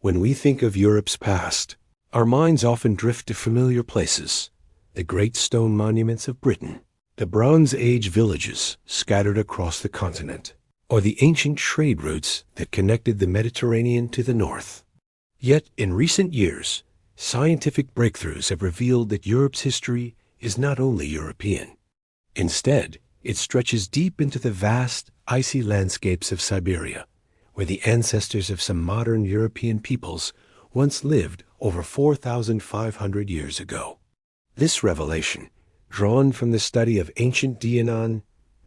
When we think of Europe's past, our minds often drift to familiar places: the great stone monuments of Britain, the Bronze Age villages scattered across the continent, or the ancient trade routes that connected the Mediterranean to the north. Yet, in recent years, scientific breakthroughs have revealed that Europe's history is not only European. Instead, it stretches deep into the vast, icy landscapes of Siberia, where the ancestors of some modern European peoples once lived over 4,500 years ago. This revelation, drawn from the study of ancient DNA,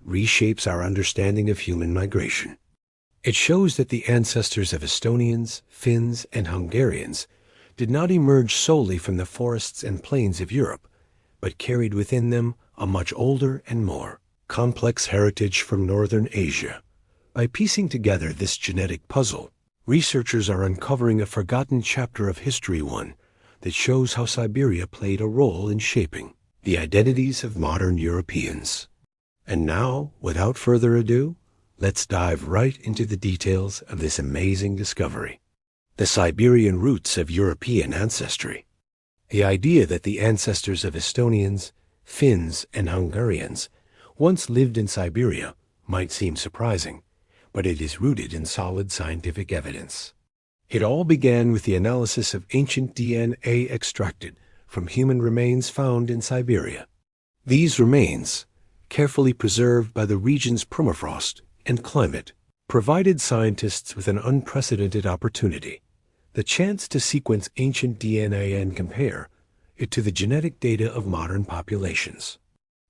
reshapes our understanding of human migration. It shows that the ancestors of Estonians, Finns, and Hungarians did not emerge solely from the forests and plains of Europe, but carried within them a much older and more complex heritage from northern Asia. By piecing together this genetic puzzle, researchers are uncovering a forgotten chapter of history, one that shows how Siberia played a role in shaping the identities of modern Europeans. And now, without further ado, let's dive right into the details of this amazing discovery: the Siberian roots of European ancestry. The idea that the ancestors of Estonians, Finns, and Hungarians once lived in Siberia might seem surprising, but it is rooted in solid scientific evidence. It all began with the analysis of ancient DNA extracted from human remains found in Siberia. These remains, carefully preserved by the region's permafrost and climate, provided scientists with an unprecedented opportunity: the chance to sequence ancient DNA and compare it to the genetic data of modern populations.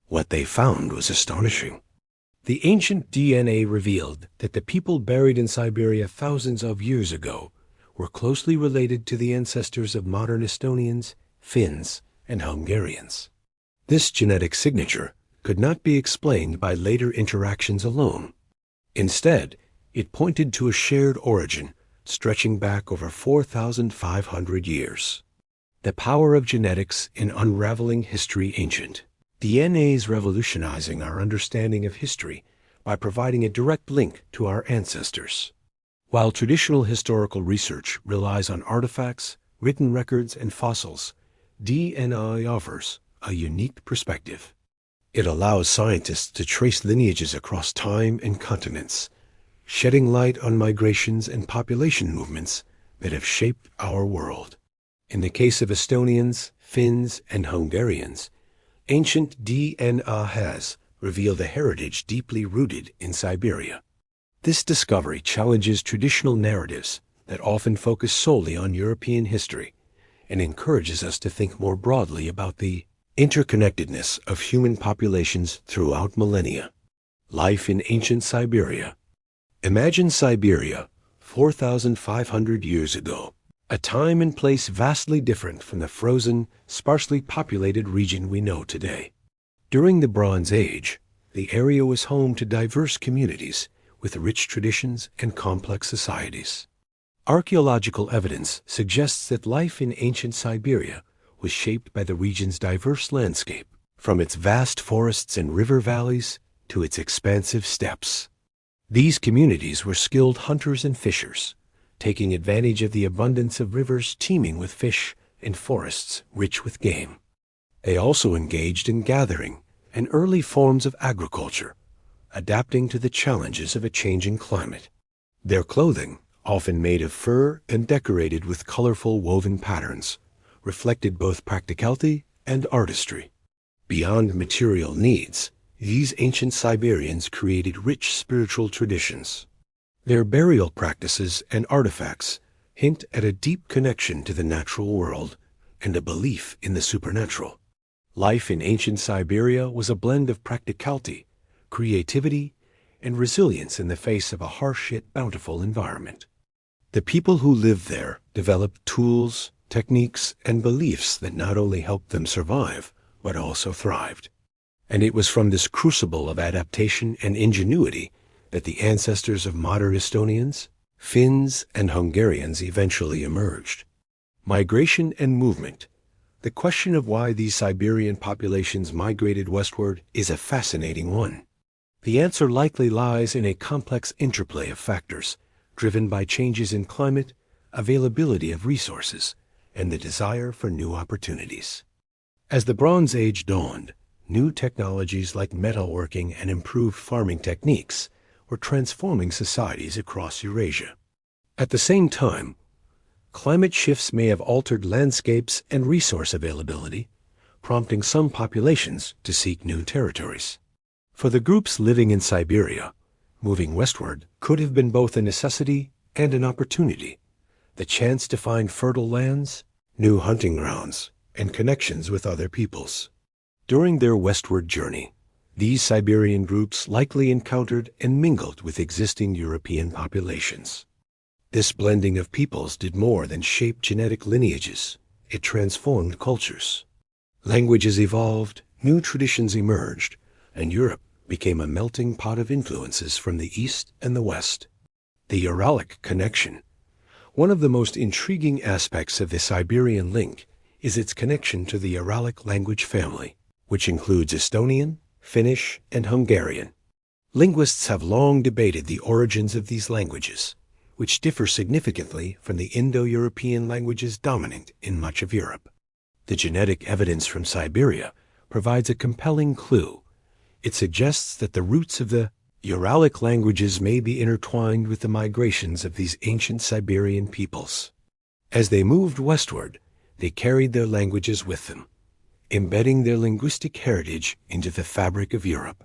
What they found was astonishing. The ancient DNA revealed that the people buried in Siberia thousands of years ago were closely related to the ancestors of modern Estonians, Finns, and Hungarians. This genetic signature could not be explained by later interactions alone. Instead, it pointed to a shared origin stretching back over 4,500 years. The power of genetics in unraveling history ancient. DNA is revolutionizing our understanding of history by providing a direct link to our ancestors. While traditional historical research relies on artifacts, written records, and fossils, DNA offers a unique perspective. It allows scientists to trace lineages across time and continents, shedding light on migrations and population movements that have shaped our world. In the case of Estonians, Finns, and Hungarians, ancient DNA has revealed a heritage deeply rooted in Siberia. This discovery challenges traditional narratives that often focus solely on European history and encourages us to think more broadly about the interconnectedness of human populations throughout millennia. Life in ancient Siberia. Imagine Siberia 4,500 years ago, a time and place vastly different from the frozen, sparsely populated region we know today. During the Bronze Age, the area was home to diverse communities with rich traditions and complex societies. Archaeological evidence suggests that life in ancient Siberia was shaped by the region's diverse landscape, from its vast forests and river valleys to its expansive steppes. These communities were skilled hunters and fishers, taking advantage of the abundance of rivers teeming with fish and forests rich with game. They also engaged in gathering and early forms of agriculture, adapting to the challenges of a changing climate. Their clothing, often made of fur and decorated with colorful woven patterns, reflected both practicality and artistry. Beyond material needs, these ancient Siberians created rich spiritual traditions. Their burial practices and artifacts hint at a deep connection to the natural world and a belief in the supernatural. Life in ancient Siberia was a blend of practicality, creativity, and resilience in the face of a harsh yet bountiful environment. The people who lived there developed tools, techniques, and beliefs that not only helped them survive, but also thrived. And it was from this crucible of adaptation and ingenuity that the ancestors of modern Estonians, Finns, and Hungarians eventually emerged. Migration and movement. The question of why these Siberian populations migrated westward is a fascinating one. The answer likely lies in a complex interplay of factors, driven by changes in climate, availability of resources, and the desire for new opportunities. As the Bronze Age dawned, new technologies like metalworking and improved farming techniques were transforming societies across Eurasia. At the same time, climate shifts may have altered landscapes and resource availability, prompting some populations to seek new territories. For the groups living in Siberia, moving westward could have been both a necessity and an opportunity, the chance to find fertile lands, new hunting grounds, and connections with other peoples. During their westward journey, these Siberian groups likely encountered and mingled with existing European populations. This blending of peoples did more than shape genetic lineages. It transformed cultures. Languages evolved, new traditions emerged, and Europe became a melting pot of influences from the East and the West. The Uralic connection. One of the most intriguing aspects of the Siberian link is its connection to the Uralic language family, which includes Estonian, Finnish, and Hungarian. Linguists have long debated the origins of these languages, which differ significantly from the Indo-European languages dominant in much of Europe. The genetic evidence from Siberia provides a compelling clue. It suggests that the roots of the Uralic languages may be intertwined with the migrations of these ancient Siberian peoples. As they moved westward, they carried their languages with them, embedding their linguistic heritage into the fabric of Europe.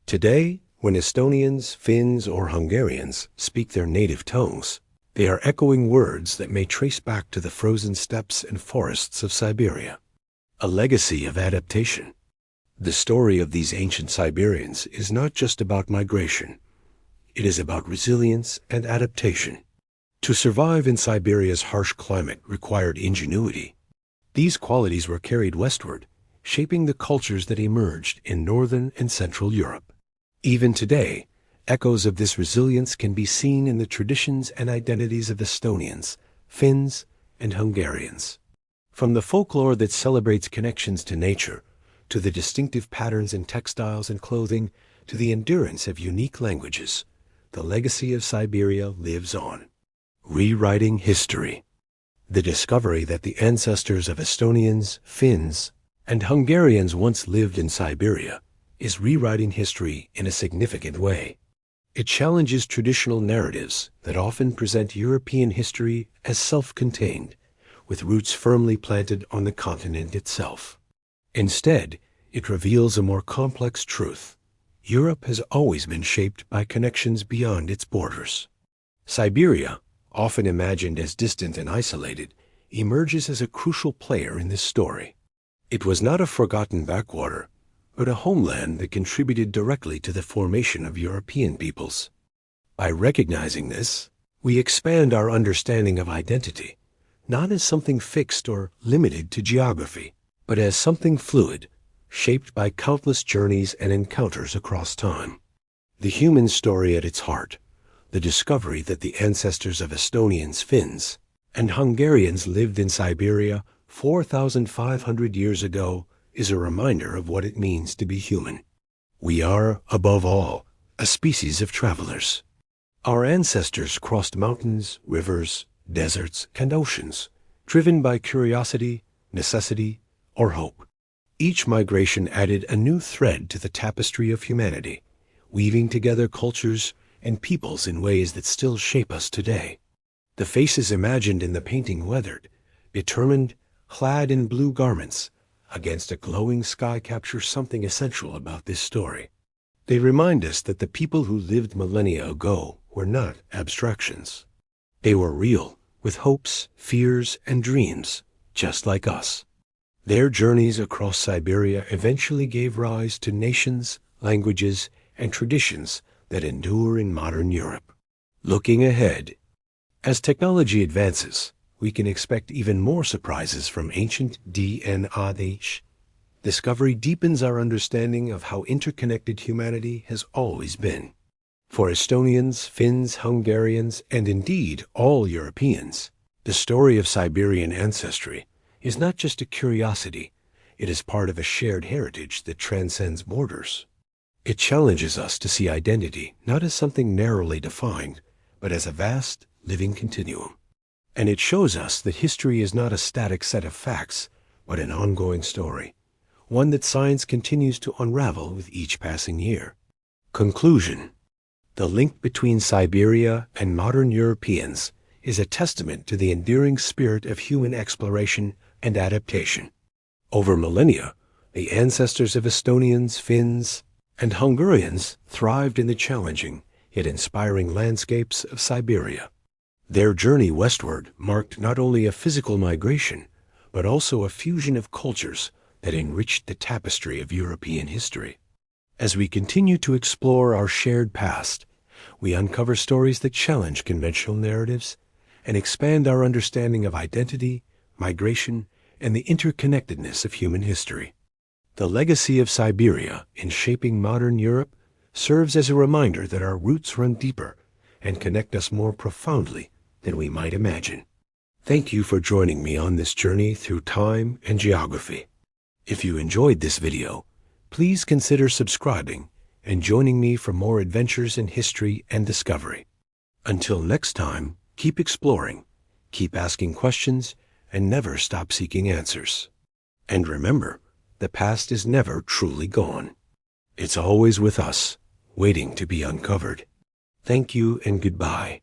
Today, when Estonians, Finns, or Hungarians speak their native tongues, they are echoing words that may trace back to the frozen steppes and forests of Siberia, a legacy of adaptation. The story of these ancient Siberians is not just about migration. It is about resilience and adaptation. To survive in Siberia's harsh climate required ingenuity. These qualities were carried westward, shaping the cultures that emerged in northern and central Europe. Even today, echoes of this resilience can be seen in the traditions and identities of Estonians, Finns, and Hungarians. From the folklore that celebrates connections to nature, to the distinctive patterns in textiles and clothing, to the endurance of unique languages, the legacy of Siberia lives on. Rewriting history. The discovery that the ancestors of Estonians, Finns, and Hungarians once lived in Siberia is rewriting history in a significant way. It challenges traditional narratives that often present European history as self-contained, with roots firmly planted on the continent itself. Instead, it reveals a more complex truth. Europe has always been shaped by connections beyond its borders. Siberia, often imagined as distant and isolated, emerges as a crucial player in this story. It was not a forgotten backwater, but a homeland that contributed directly to the formation of European peoples. By recognizing this, we expand our understanding of identity, not as something fixed or limited to geography, but as something fluid, shaped by countless journeys and encounters across time. The human story at its heart, the discovery that the ancestors of Estonians, Finns, and Hungarians lived in Siberia 4,500 years ago, is a reminder of what it means to be human. We are, above all, a species of travelers. Our ancestors crossed mountains, rivers, deserts, and oceans, driven by curiosity, necessity, or hope. Each migration added a new thread to the tapestry of humanity, weaving together cultures and peoples in ways that still shape us today. The faces imagined in the painting weathered, determined, clad in blue garments, against a glowing sky capture something essential about this story. They remind us that the people who lived millennia ago were not abstractions. They were real, with hopes, fears, and dreams, just like us. Their journeys across Siberia eventually gave rise to nations, languages, and traditions that endure in modern Europe. Looking ahead, as technology advances, we can expect even more surprises from ancient DNA. Discovery deepens our understanding of how interconnected humanity has always been. For Estonians, Finns, Hungarians, and indeed all Europeans, the story of Siberian ancestry is not just a curiosity, it is part of a shared heritage that transcends borders. It challenges us to see identity not as something narrowly defined, but as a vast, living continuum. And it shows us that history is not a static set of facts, but an ongoing story, one that science continues to unravel with each passing year. Conclusion. The link between Siberia and modern Europeans is a testament to the enduring spirit of human exploration and adaptation. Over millennia, the ancestors of Estonians, Finns, and Hungarians thrived in the challenging yet inspiring landscapes of Siberia. Their journey westward marked not only a physical migration, but also a fusion of cultures that enriched the tapestry of European history. As we continue to explore our shared past, we uncover stories that challenge conventional narratives and expand our understanding of identity, migration, and the interconnectedness of human history. The legacy of Siberia in shaping modern Europe serves as a reminder that our roots run deeper and connect us more profoundly than we might imagine. Thank you for joining me on this journey through time and geography. If you enjoyed this video, please consider subscribing and joining me for more adventures in history and discovery. Until next time, keep exploring, keep asking questions, and never stop seeking answers. And remember, the past is never truly gone. It's always with us, waiting to be uncovered. Thank you and goodbye.